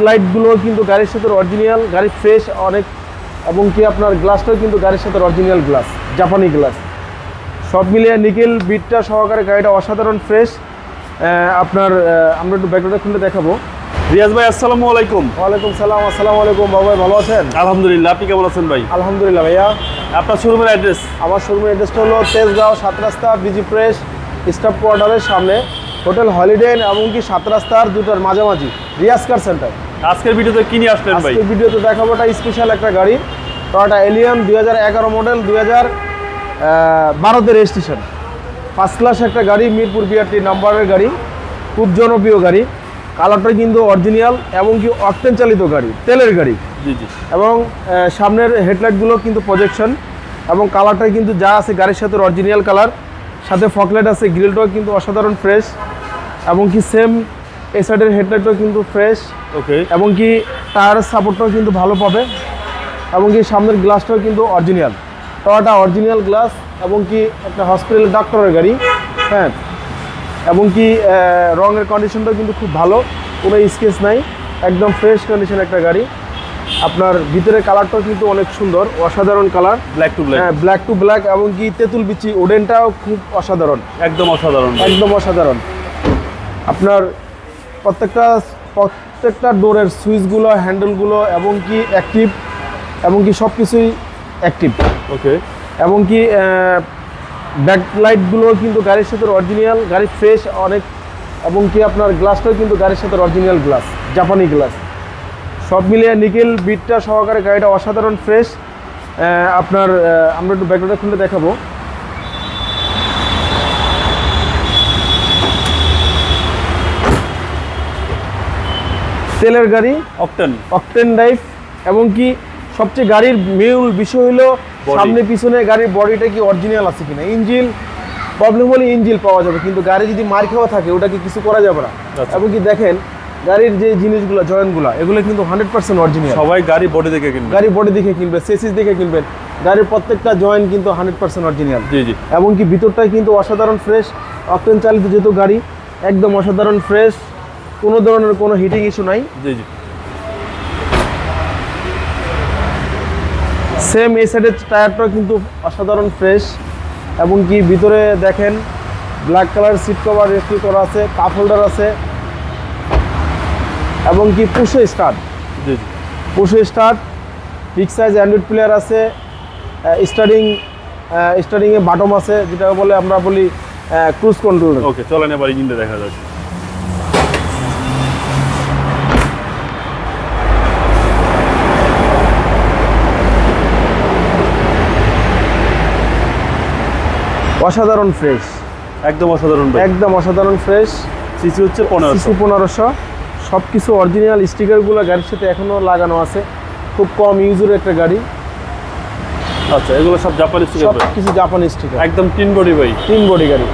লাইটগুলো কিন্তু গাড়ির সাথে অরিজিনাল, গাড়ি ফ্রেশ অনেক, এবং কি আপনার গ্লাসটাও কিন্তু গাড়ির সাথে অরিজিনাল গ্লাস, জাপানি গ্লাস, সব মিলিয়ে নিকেল বিটটা সহকারে গাড়িটা অসাধারণ ফ্রেশ। আপনার আমরা একটু ব্যাকগ্রাউন্ডটা খুলে দেখাবো। রিয়াজ ভাই আসসালামু আলাইকুম। ওয়ালাইকুম সালাম। আসসালামু আলাইকুম বাবা, ভাই ভালো আছেন? আলহামদুলিল্লাহ, আপনি কেমন আছেন ভাই? আলহামদুলিল্লাহ ভাইয়া। আপনার শোরুমের অ্যাড্রেস? আমার শোরুমের অ্যাড্রেসটা হলো তেজগাঁও 7 রাস্তা বিজি প্রেস স্টাফ কোয়ার্টারের সামনে, হোটেল হলিডে ইন, এমনকি 7 রাস্তার দুটার মাঝামাঝি রিয়াজ কার সেন্টার। আজকের ভিডিওতে কি নিয়ে আসলেন ভাই? আজকের ভিডিওতে দেখাবো একটা স্পেশাল একটা গাড়ি, Toyota Allion 2011 model, 2012 registration, first class একটা গাড়ি, মিরপুর বিআরটি নাম্বারের গাড়ি, খুব জনপ্রিয় গাড়ি। কালারটা কিন্তু অরিজিনাল এবং কি অকটেন চালিত গাড়ি, তেলের গাড়ি। জি জি। এবং সামনের হেডলাইটগুলো কিন্তু প্রজেকশন, এবং কালারটা কিন্তু যা আছে গাড়ির সাথে অরিজিনাল কালার, সাথে ফকলাইট আছে, গ্রিলটাও কিন্তু অসাধারণ ফ্রেশ, এবং কি সেম এই সাইডের হেডলাইটটাও কিন্তু ফ্রেশ। ওকে। এবং কি টায়ারের সাপোর্টটাও কিন্তু ভালো পাবে, এবং কি সামনের গ্লাসটাও কিন্তু অরিজিনাল, টয়োটা অরিজিনাল গ্লাস, এবং কি একটা হসপিটাল ডাক্তারের গাড়ি। হ্যাঁ, এবং কি রঙের কন্ডিশনটাও কিন্তু খুব ভালো, কোনো স্কেচ নাই, একদম ফ্রেশ কন্ডিশন একটা গাড়ি। আপনার ভিতরের কালারটাও কিন্তু অনেক সুন্দর, অসাধারণ কালার, ব্ল্যাক টু ব্ল্যাক। হ্যাঁ, ব্ল্যাক টু ব্ল্যাক, এবং কি তেঁতুল বিচি ওডেনটাও খুব অসাধারণ, একদম অসাধারণ, একদম অসাধারণ। আপনার প্রত্যেকটা ডোরের সুইচগুলো, হ্যান্ডেলগুলো, এবং কি অ্যাক্টিভ, এবং কি সব কিছুই অ্যাক্টিভ। ওকে। এবং কি ব্যাকলাইটগুলো কিন্তু গাড়ির সাথে অরিজিনাল, গাড়ি ফ্রেশ অনেক, এবং কি আপনার গ্লাসটাও কিন্তু গাড়ির সাথে অরিজিনাল গ্লাস, জাপানি গ্লাস, সব মিলিয়ে নিকেল বিটটা সহকারে গাড়িটা অসাধারণ ফ্রেশ। আপনার আমরা একটু ব্যাকগ্রাউন্ডটা খুলে দেখাবো। তেলের গাড়ি, অকটেন ড্রাইভ, এবং কি সবচেয়ে গাড়ির মূল বিষয় হলো সামনে পিছনে গাড়ির বডিটা কি অরিজিনাল আছে কিনা। ইঞ্জিন প্রবলেম হলে ইঞ্জিন পাওয়া যাবে, কিন্তু গাড়ি যদি মার খাওয়া থাকে ওটাকে কিছু করা যাবে না। এবং কি দেখেন গাড়ির যে জিনিসগুলো, জয়েন্টগুলো, এগুলো কিন্তু 100% অরিজিনাল। সবাই গাড়ি বডি দেখে কিনবে, গাড়ি বডি দেখে কিনবে, চেসিস দেখে কিনবেন, গাড়ির প্রত্যেকটা জয়েন্ট কিন্তু 100% অরিজিনাল। জি জি। এবং কি ভিতরটাই কিন্তু অসাধারণ ফ্রেশ, অকটেন চালিত যেহেতু গাড়ি, একদম অসাধারণ ফ্রেশ, কোনো ধরনের কোনো হিটিং ইস্যু নাই। জি জি। সেম এই সাইডের টায়ারটাও কিন্তু অসাধারণ ফ্রেশ, এবং কি ভিতরে দেখেন ব্ল্যাক কালার সিট কভার রেস্ট্রি করা আছে, কাপ হোল্ডার আছে, এবং কি পুশো স্টার্ট, জি জি। Push start, big size Android player আছে, স্টার্টিংয়ে বাটম আছে, যেটা বলে আমরা বলি ক্রুজ কন্ট্রোল। ওকে, চলেন এবার ইঞ্জিনটা দেখা যাক। অসাধারণ ফ্রেশ, একদম অসাধারণ ভাই, একদম অসাধারণ ফ্রেশ। সিসি হচ্ছে 1500। সিসি 1500, সব কিছু অরিজিনাল, স্টিকারগুলো গাড়ির সাথে এখনও লাগানো আছে, খুব কম ইউজের একটা গাড়ি। আচ্ছা, এগুলো সব জাপানি সব স্টিকার, কিছু জাপানি স্টিকার, একদম তিন বডি ভাই, 3 বডি গাড়ি।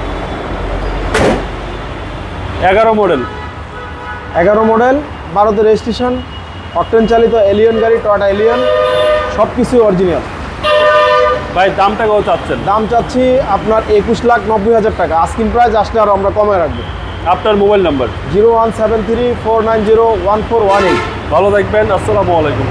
11 মডেল, 12 রেজিস্ট্রেশন, অকটেন চালিত এলিয়ন গাড়ি, টয়োটা এলিয়ন, সব কিছু অরিজিনাল। ভাই দামটা কত চাচ্ছেন? দাম চাচ্ছি আপনার 21,90,000 টাকা, আস্কিং প্রাইস, আসলে আরও আমরা কমে রাখবো। আপনার মোবাইল নাম্বার? 01734901418। ভালো থাকবেন, আসসালামু আলাইকুম।